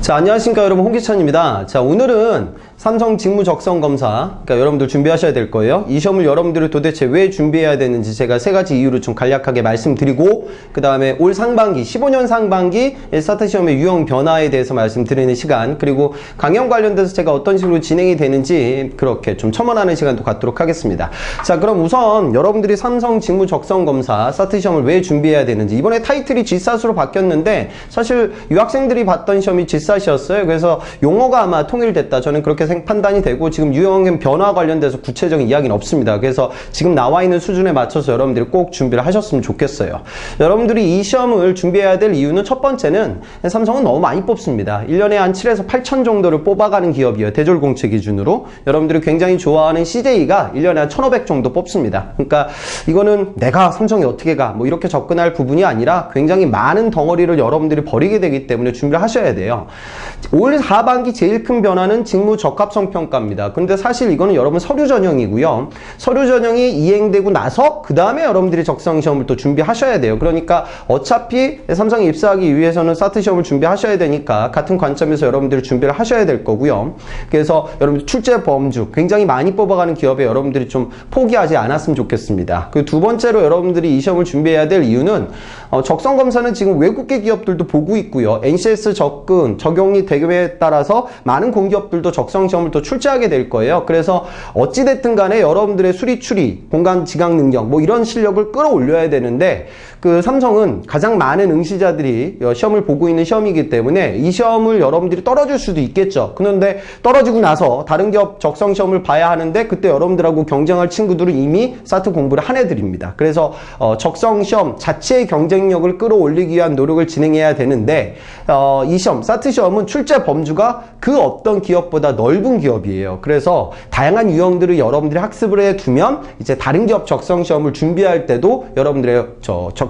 자, 안녕하십니까 여러분, 홍기찬입니다. 자, 오늘은 삼성 직무 적성 검사, 그러니까 여러분들 준비하셔야 될 거예요. 이 시험을 여러분들이 도대체 왜 준비해야 되는지 제가 세 가지 이유를 좀 간략하게 말씀드리고, 그 다음에 올 상반기 15년 상반기 스타트 시험의 유형 변화에 대해서 말씀드리는 시간, 그리고 강연 관련돼서 제가 어떤 식으로 진행이 되는지 그렇게 좀 첨언하는 시간도 갖도록 하겠습니다. 자, 그럼 우선 여러분들이 삼성 직무 적성 검사 스타트 시험을 왜 준비해야 되는지, 이번에 타이틀이 GSAT으로 바뀌었는데 사실 유학생들이 봤던 시험이 GSAT이었어요. 그래서 용어가 아마 통일됐다, 저는 그렇게 판단이 되고, 지금 유형 변화 관련돼서 구체적인 이야기는 없습니다. 그래서 지금 나와 있는 수준에 맞춰서 여러분들이 꼭 준비를 하셨으면 좋겠어요. 여러분들이 이 시험을 준비해야 될 이유는, 첫 번째는 삼성은 너무 많이 뽑습니다. 1년에 한 7에서 8천 정도를 뽑아가는 기업이에요. 대졸공채 기준으로. 여러분들이 굉장히 좋아하는 CJ가 1년에 한 1,500 정도 뽑습니다. 그러니까 이거는 내가 삼성이 어떻게 가, 뭐 이렇게 접근할 부분이 아니라 굉장히 많은 덩어리를 여러분들이 벌이게 되기 때문에 준비를 하셔야 돼요. 올 하반기 제일 큰 변화는 직무 적합성 평가입니다. 근데 사실 이거는 여러분 서류 전형이고요. 서류 전형이 이행되고 나서 그 다음에 여러분들이 적성 시험을 또 준비하셔야 돼요. 그러니까 어차피 삼성에 입사하기 위해서는 스타트 시험을 준비하셔야 되니까 같은 관점에서 여러분들이 준비를 하셔야 될 거고요. 그래서 여러분들 출제 범주 굉장히 많이 뽑아가는 기업에 여러분들이 좀 포기하지 않았으면 좋겠습니다. 그 두 번째로 여러분들이 이 시험을 준비해야 될 이유는, 적성 검사는 지금 외국계 기업들도 보고 있고요. NCS 적용이 되기에 따라서 많은 공기업들도 적성 시험을 또 출제하게 될 거예요. 그래서 어찌됐든 간에 여러분들의 수리 추리, 공간 지각 능력, 뭐 이런 실력을 끌어올려야 되는데, 그 삼성은 가장 많은 응시자들이 시험을 보고 있는 시험이기 때문에 이 시험을 여러분들이 떨어질 수도 있겠죠. 그런데 떨어지고 나서 다른 기업 적성 시험을 봐야 하는데, 그때 여러분들하고 경쟁할 친구들은 이미 스타트 공부를 한 애들입니다. 그래서 적성 시험 자체의 경쟁력을 끌어올리기 위한 노력을 진행해야 되는데, 이 시험, 스타트 시험은 출제 범주가 그 어떤 기업보다 넓은 기업이에요. 그래서 다양한 유형들을 여러분들이 학습을 해두면 이제 다른 기업 적성 시험을 준비할 때도 여러분들의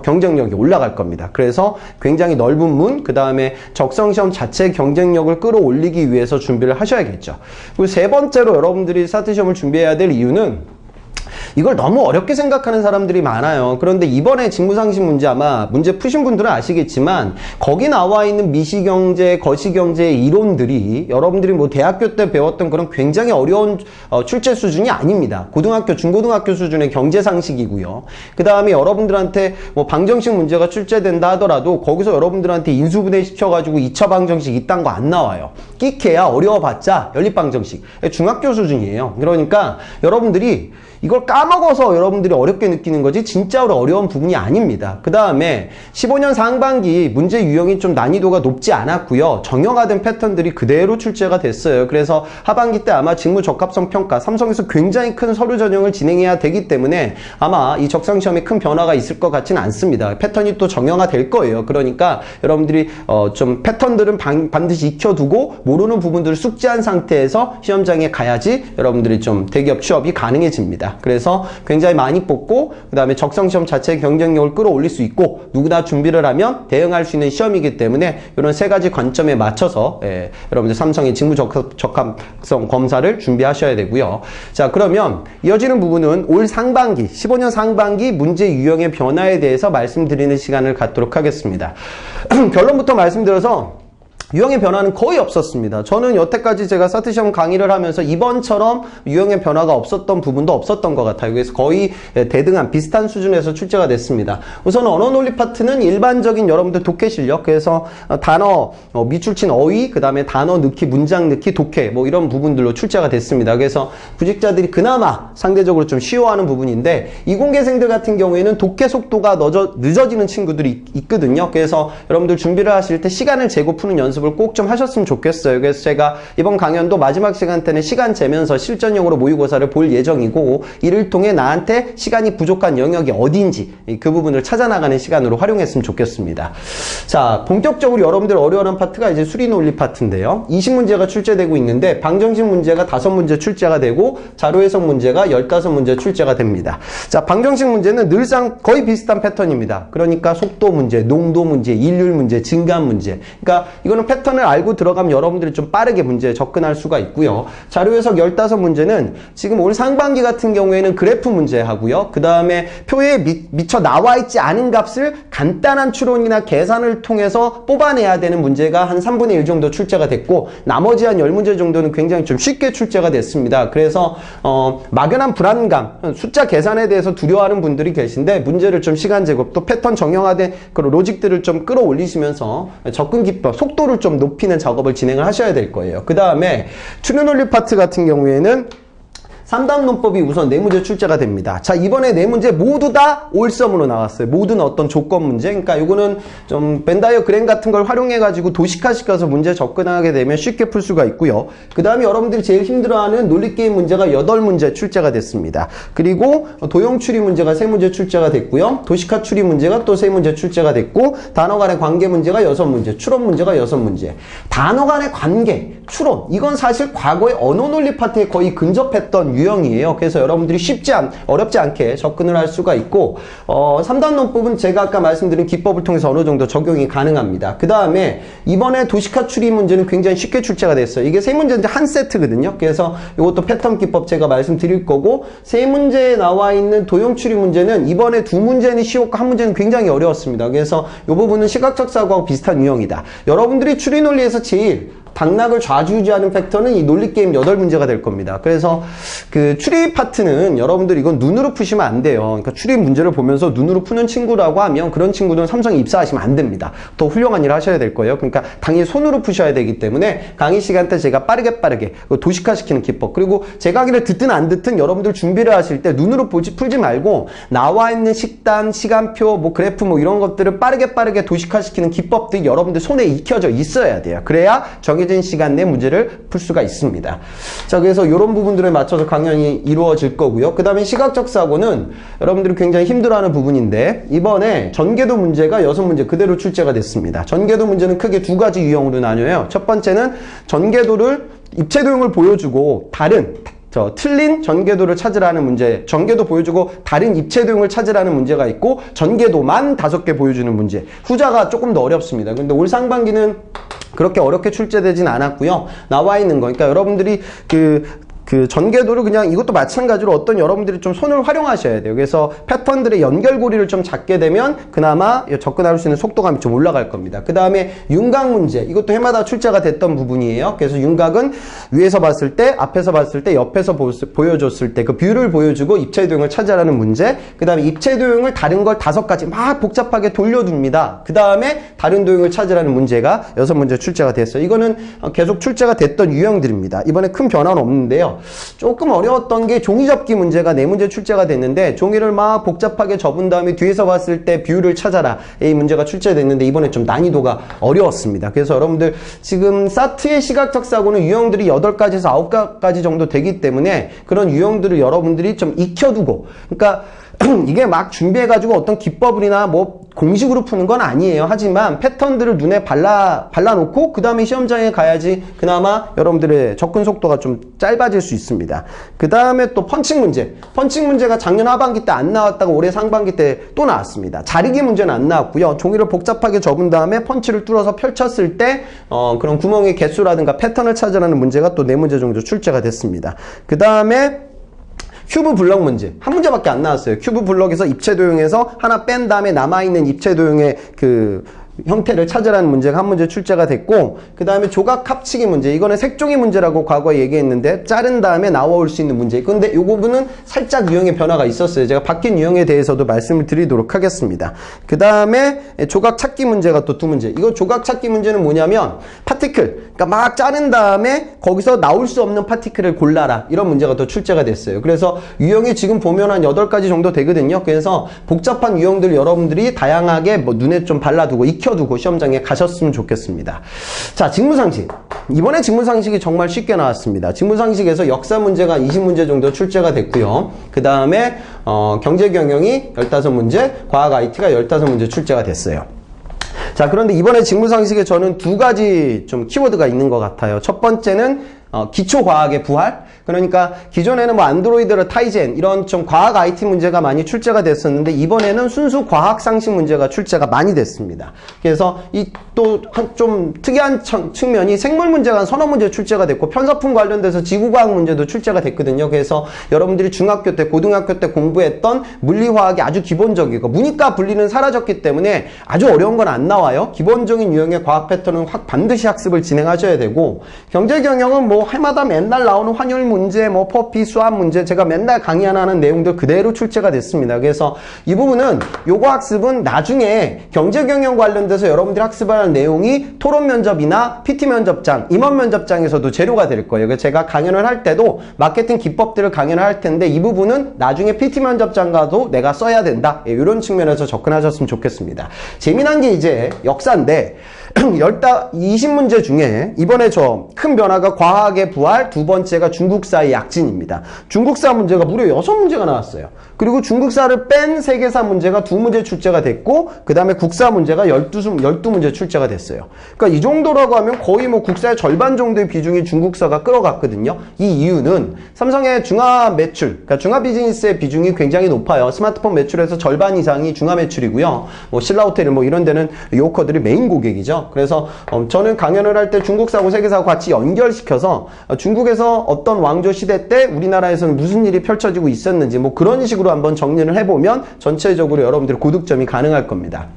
경쟁력이 올라갈 겁니다. 그래서 굉장히 넓은 문, 그 다음에 적성 시험 자체의 경쟁력을 끌어올리기 위해서 준비를 하셔야겠죠. 그리고 세 번째로 여러분들이 스타트 시험을 준비해야 될 이유는, 이걸 너무 어렵게 생각하는 사람들이 많아요. 그런데 이번에 직무상식 문제, 아마 문제 푸신 분들은 아시겠지만 거기 나와 있는 미시경제, 거시경제의 이론들이 여러분들이 뭐 대학교 때 배웠던 그런 굉장히 어려운 출제 수준이 아닙니다. 고등학교, 중고등학교 수준의 경제상식이고요. 그 다음에 여러분들한테 뭐 방정식 문제가 출제된다 하더라도 거기서 여러분들한테 인수분해 시켜가지고 2차 방정식 이딴 거 안 나와요. 끼케야 어려워봤자 연립방정식. 중학교 수준이에요. 그러니까 여러분들이 이걸 까먹어서 여러분들이 어렵게 느끼는 거지 진짜로 어려운 부분이 아닙니다. 그 다음에 15년 상반기 문제 유형이 좀 난이도가 높지 않았고요. 정형화된 패턴들이 그대로 출제가 됐어요. 그래서 하반기 때 아마 직무 적합성 평가, 삼성에서 굉장히 큰 서류 전형을 진행해야 되기 때문에 아마 이 적성 시험에 큰 변화가 있을 것 같지는 않습니다. 패턴이 또 정형화될 거예요. 그러니까 여러분들이 좀 패턴들은 반드시 익혀두고 모르는 부분들을 숙지한 상태에서 시험장에 가야지 여러분들이 좀 대기업 취업이 가능해집니다. 그래서 굉장히 많이 뽑고, 그 다음에 적성시험 자체의 경쟁력을 끌어올릴 수 있고, 누구나 준비를 하면 대응할 수 있는 시험이기 때문에 이런 세 가지 관점에 맞춰서 여러분들 삼성의 직무 적합성 검사를 준비하셔야 되고요. 자, 그러면 이어지는 부분은 올 상반기, 15년 상반기 문제 유형의 변화에 대해서 말씀드리는 시간을 갖도록 하겠습니다. 결론부터 말씀드려서 유형의 변화는 거의 없었습니다. 저는 여태까지 제가 스타트 시험 강의를 하면서 이번처럼 유형의 변화가 없었던 부분도 없었던 것 같아요. 그래서 거의 대등한 비슷한 수준에서 출제가 됐습니다. 우선 언어 논리 파트는 일반적인 여러분들 독해 실력, 그래서 단어 미출친 어휘, 그 다음에 단어 넣기, 문장 넣기, 독해 뭐 이런 부분들로 출제가 됐습니다. 그래서 구직자들이 그나마 상대적으로 좀 쉬워하는 부분인데, 이공계생들 같은 경우에는 독해 속도가 늦어지는 친구들이 있거든요. 그래서 여러분들 준비를 하실 때 시간을 재고 푸는 연습을 꼭 좀 하셨으면 좋겠어요. 그래서 제가 이번 강연도 마지막 시간 때는 시간 재면서 실전형으로 모의고사를 볼 예정이고, 이를 통해 나한테 시간이 부족한 영역이 어딘지 그 부분을 찾아나가는 시간으로 활용했으면 좋겠습니다. 자, 본격적으로 여러분들 어려워하는 파트가 이제 수리 논리 파트인데요. 20문제가 출제되고 있는데 방정식 문제가 5문제 출제가 되고 자료 해석 문제가 15문제 출제가 됩니다. 자, 방정식 문제는 늘상 거의 비슷한 패턴입니다. 그러니까 속도 문제, 농도 문제, 일률 문제, 증감 문제. 그러니까 이거는 패턴을 알고 들어가면 여러분들이 좀 빠르게 문제에 접근할 수가 있고요. 자료 해석 15문제는 지금 올 상반기 같은 경우에는 그래프 문제 하고요. 그 다음에 표에 미처 나와 있지 않은 값을 간단한 추론이나 계산을 통해서 뽑아내야 되는 문제가 한 3분의 1 정도 출제가 됐고, 나머지 한 10문제 정도는 굉장히 좀 쉽게 출제가 됐습니다. 그래서 막연한 불안감, 숫자 계산에 대해서 두려워하는 분들이 계신데, 문제를 좀 시간 제곱, 또 패턴 정형화된 그런 로직들을 좀 끌어올리시면서 접근 기법, 속도를 좀 높이는 작업을 진행을 하셔야 될 거예요. 그 다음에 추론논리 파트 같은 경우에는 3단 논법이 우선 4문제 출제가 됩니다. 자, 이번에 4문제 모두 다 올섬으로 나왔어요. 모든 어떤 조건 문제. 그러니까 요거는 좀 벤다이어그램 같은 걸 활용해가지고 도식화시켜서 문제 접근하게 되면 쉽게 풀 수가 있고요. 그 다음에 여러분들이 제일 힘들어하는 논리게임 문제가 8문제 출제가 됐습니다. 그리고 도형 추리 문제가 3문제 출제가 됐고요. 도식화 추리 문제가 또 3문제 출제가 됐고, 단어 간의 관계 문제가 6문제, 추론 문제가 6문제. 단어 간의 관계, 추론, 이건 사실 과거의 언어 논리 파트에 거의 근접했던 유형이에요. 그래서 여러분들이 어렵지 않게 접근을 할 수가 있고, 3단 논법은 제가 아까 말씀드린 기법을 통해서 어느 정도 적용이 가능합니다. 그 다음에 이번에 도식화 추리 문제는 굉장히 쉽게 출제가 됐어요. 이게 3문제인데 한 세트거든요. 그래서 이것도 패턴 기법 제가 말씀드릴 거고, 3문제에 나와 있는 도형 추리 문제는 이번에 2문제는 쉬웠고 1문제는 굉장히 어려웠습니다. 그래서 이 부분은 시각적 사고하고 비슷한 유형이다. 여러분들이 추리 논리에서 제일 당락을 좌지우지하는 팩터는 이 논리게임 8문제가 될 겁니다. 그래서 그 추리 파트는 여러분들 이건 눈으로 푸시면 안 돼요. 그러니까 추리 문제를 보면서 눈으로 푸는 친구라고 하면 그런 친구들은 삼성에 입사하시면 안 됩니다. 더 훌륭한 일을 하셔야 될 거예요. 그러니까 당연히 손으로 푸셔야 되기 때문에 강의 시간 때 제가 빠르게 도식화시키는 기법, 그리고 제 강의를 듣든 안 듣든 여러분들 준비를 하실 때 눈으로 풀지 말고 나와 있는 식단, 시간표, 뭐 그래프 뭐 이런 것들을 빠르게 도식화시키는 기법들이 여러분들 손에 익혀져 있어야 돼요. 그래야 정해진 시간 내 문제를 풀 수가 있습니다. 자, 그래서 이런 부분들에 맞춰서 강연이 이루어질 거고요. 그 다음에 시각적 사고는 여러분들이 굉장히 힘들어하는 부분인데, 이번에 전개도 문제가 6문제 그대로 출제가 됐습니다. 전개도 문제는 크게 2가지 유형으로 나뉘어요. 첫 번째는 전개도를 입체도형을 보여주고 틀린 전개도를 찾으라는 문제, 전개도 보여주고 다른 입체도형을 찾으라는 문제가 있고, 전개도만 5개 보여주는 문제. 후자가 조금 더 어렵습니다. 근데 올 상반기는 그렇게 어렵게 출제되진 않았고요. 나와 있는 거, 그러니까 여러분들이 그 전개도를 그냥 이것도 마찬가지로 어떤 여러분들이 좀 손을 활용하셔야 돼요. 그래서 패턴들의 연결고리를 좀 잡게 되면 그나마 접근할 수 있는 속도감이 좀 올라갈 겁니다. 그 다음에 윤곽 문제, 이것도 해마다 출제가 됐던 부분이에요. 그래서 윤곽은 위에서 봤을 때, 앞에서 봤을 때, 옆에서 보여줬을 때 그 뷰를 보여주고 입체도형을 찾아라는 문제. 그 다음에 입체도형을 다른 걸 5가지 막 복잡하게 돌려둡니다. 그 다음에 다른 도형을 찾으라는 문제가 6문제 출제가 됐어요. 이거는 계속 출제가 됐던 유형들입니다. 이번에 큰 변화는 없는데요. 조금 어려웠던 게 종이 접기 문제가 4문제 출제가 됐는데, 종이를 막 복잡하게 접은 다음에 뒤에서 봤을 때 뷰를 찾아라, 이 문제가 출제됐는데 이번에 좀 난이도가 어려웠습니다. 그래서 여러분들 지금 사트의 시각적 사고는 유형들이 8가지에서 9가지 정도 되기 때문에 그런 유형들을 여러분들이 좀 익혀두고, 그러니까 이게 막 준비해가지고 어떤 기법이나 뭐 공식으로 푸는 건 아니에요. 하지만 패턴들을 눈에 발라놓고 그 다음에 시험장에 가야지 그나마 여러분들의 접근 속도가 좀 짧아질 수 있습니다. 그 다음에 또 펀칭 문제. 펀칭 문제가 작년 하반기 때 안 나왔다가 올해 상반기 때 또 나왔습니다. 자르기 문제는 안 나왔고요. 종이를 복잡하게 접은 다음에 펀치를 뚫어서 펼쳤을 때 그런 구멍의 개수라든가 패턴을 찾으라는 문제가 또 4문제 정도 출제가 됐습니다. 그 다음에 큐브 블럭 문제 1문제밖에 안 나왔어요. 큐브 블럭에서 입체도형에서 하나 뺀 다음에 남아있는 입체도형의 그 형태를 찾으라는 문제가 1문제 출제가 됐고, 그 다음에 조각 합치기 문제, 이거는 색종이 문제라고 과거에 얘기했는데 자른 다음에 나와올 수 있는 문제. 근데 이 부분은 살짝 유형의 변화가 있었어요. 제가 바뀐 유형에 대해서도 말씀을 드리도록 하겠습니다. 그 다음에 조각 찾기 문제가 또 2문제. 이거 조각 찾기 문제는 뭐냐면 파티클, 그러니까 막 자른 다음에 거기서 나올 수 없는 파티클을 골라라, 이런 문제가 또 출제가 됐어요. 그래서 유형이 지금 보면 한 8가지 정도 되거든요. 그래서 복잡한 유형들 여러분들이 다양하게 뭐 눈에 좀 발라두고 익혀두고 시험장에 가셨으면 좋겠습니다. 자, 직무상식. 이번에 직무상식이 정말 쉽게 나왔습니다. 직무상식에서 역사 문제가 20문제 정도 출제가 됐고요. 그 다음에 경제경영이 15문제, 과학 IT가 15문제 출제가 됐어요. 자, 그런데 이번에 직무상식에 저는 2가지 좀 키워드가 있는 것 같아요. 첫 번째는 기초과학의 부활, 그러니까 기존에는 뭐 안드로이드나 타이젠 이런 좀 과학 IT 문제가 많이 출제가 됐었는데 이번에는 순수 과학 상식 문제가 출제가 많이 됐습니다. 그래서 이 또 좀 특이한 측면이 생물 문제가 서너 문제 출제가 됐고 편서품 관련돼서 지구과학 문제도 출제가 됐거든요. 그래서 여러분들이 중학교 때, 고등학교 때 공부했던 물리화학이 아주 기본적이고 문이과 분리는 사라졌기 때문에 아주 어려운 건 안 나와요. 기본적인 유형의 과학 패턴은 반드시 학습을 진행하셔야 되고 경제경영은 뭐 해마다 맨날 나오는 환율 문제, 뭐 퍼피, 수학 문제 제가 맨날 강의하는 내용들 그대로 출제가 됐습니다. 그래서 이 부분은 요거 학습은 나중에 경제경영 관련돼서 여러분들이 학습할 내용이 토론 면접이나 PT 면접장, 임원 면접장에서도 재료가 될 거예요. 그래서 제가 강연을 할 때도 마케팅 기법들을 강연을 할 텐데 이 부분은 나중에 PT 면접장 가도 내가 써야 된다. 이런 측면에서 접근하셨으면 좋겠습니다. 재미난 게 이제 역사인데 20문제 중에 이번에 저 큰 변화가 과학의 부활, 두 번째가 중국사의 약진입니다. 중국사 문제가 무려 6문제가 나왔어요. 그리고 중국사를 뺀 세계사 문제가 2문제 출제가 됐고 그 다음에 국사 문제가 12문제 출제가 됐어요. 그러니까 이 정도라고 하면 거의 뭐 국사의 절반 정도의 비중이 중국사가 끌어갔거든요. 이 이유는 삼성의 중화 매출, 그러니까 중화 비즈니스의 비중이 굉장히 높아요. 스마트폰 매출에서 절반 이상이 중화 매출이고요. 뭐 신라호텔 뭐 이런 데는 요커들이 메인 고객이죠. 그래서 저는 강연을 할 때 중국사하고 세계사하고 같이 연결시켜서 중국에서 어떤 왕조 시대 때 우리나라에서는 무슨 일이 펼쳐지고 있었는지 뭐 그런 식으로 한번 정리를 해보면 전체적으로 여러분들의 고득점이 가능할 겁니다.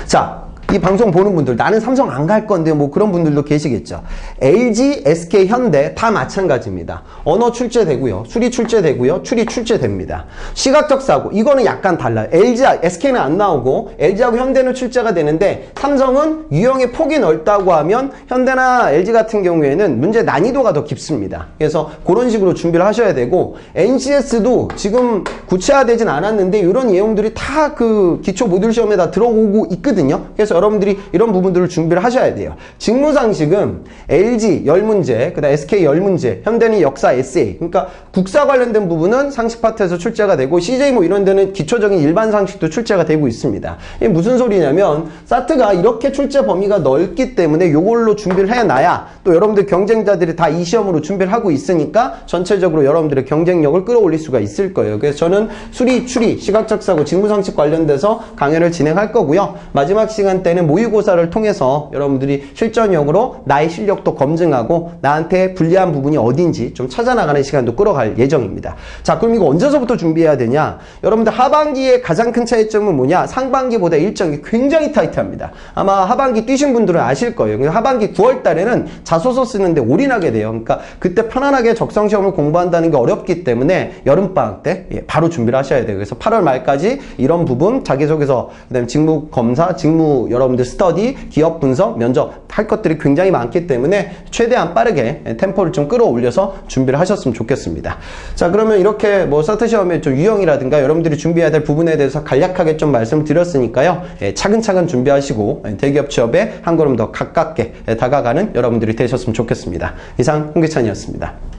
자, 이 방송 보는 분들 나는 삼성 안 갈 건데 뭐 그런 분들도 계시겠죠. LG, SK, 현대 다 마찬가지입니다. 언어 출제되고요. 수리 출제되고요. 추리 출제됩니다. 시각적 사고 이거는 약간 달라요. LG, SK는 안 나오고 LG하고 현대는 출제가 되는데 삼성은 유형의 폭이 넓다고 하면 현대나 LG 같은 경우에는 문제 난이도가 더 깊습니다. 그래서 그런 식으로 준비를 하셔야 되고 NCS도 지금 구체화되진 않았는데 이런 내용들이 다 그 기초 모듈 시험에 다 들어오고 있거든요. 그래서 여러분들이 이런 부분들을 준비를 하셔야 돼요. 직무상식은 LG 10문제, 그 다음 SK 10문제, 현대는 역사 에세이. 그러니까 국사 관련된 부분은 상식 파트에서 출제가 되고 CJ 뭐 이런 데는 기초적인 일반 상식도 출제가 되고 있습니다. 이게 무슨 소리냐면 사트가 이렇게 출제 범위가 넓기 때문에 요걸로 준비를 해놔야 또 여러분들 경쟁자들이 다 이 시험으로 준비를 하고 있으니까 전체적으로 여러분들의 경쟁력을 끌어올릴 수가 있을 거예요. 그래서 저는 수리, 추리, 시각적 사고, 직무상식 관련돼서 강연을 진행할 거고요. 마지막 시간 때는 모의고사를 통해서 여러분들이 실전형으로 나의 실력도 검증하고 나한테 불리한 부분이 어딘지 좀 찾아나가는 시간도 끌어갈 예정입니다. 자, 그럼 이거 언제서부터 준비해야 되냐? 여러분들 하반기의 가장 큰 차이점은 뭐냐? 상반기보다 일정이 굉장히 타이트합니다. 아마 하반기 뛰신 분들은 아실 거예요. 하반기 9월 달에는 자소서 쓰는데 올인하게 돼요. 그러니까 그때 편안하게 적성시험을 공부한다는 게 어렵기 때문에 여름방학 때 바로 준비를 하셔야 돼요. 그래서 8월 말까지 이런 부분 자기소개서, 그다음에 직무 검사, 직무 여러분들 스터디, 기업 분석, 면접 할 것들이 굉장히 많기 때문에 최대한 빠르게 템포를 좀 끌어올려서 준비를 하셨으면 좋겠습니다. 자, 그러면 이렇게 뭐 사트 시험의 좀 유형이라든가 여러분들이 준비해야 될 부분에 대해서 간략하게 좀 말씀을 드렸으니까요. 차근차근 준비하시고 대기업 취업에 한 걸음 더 가깝게 다가가는 여러분들이 되셨으면 좋겠습니다. 이상 홍기찬이었습니다.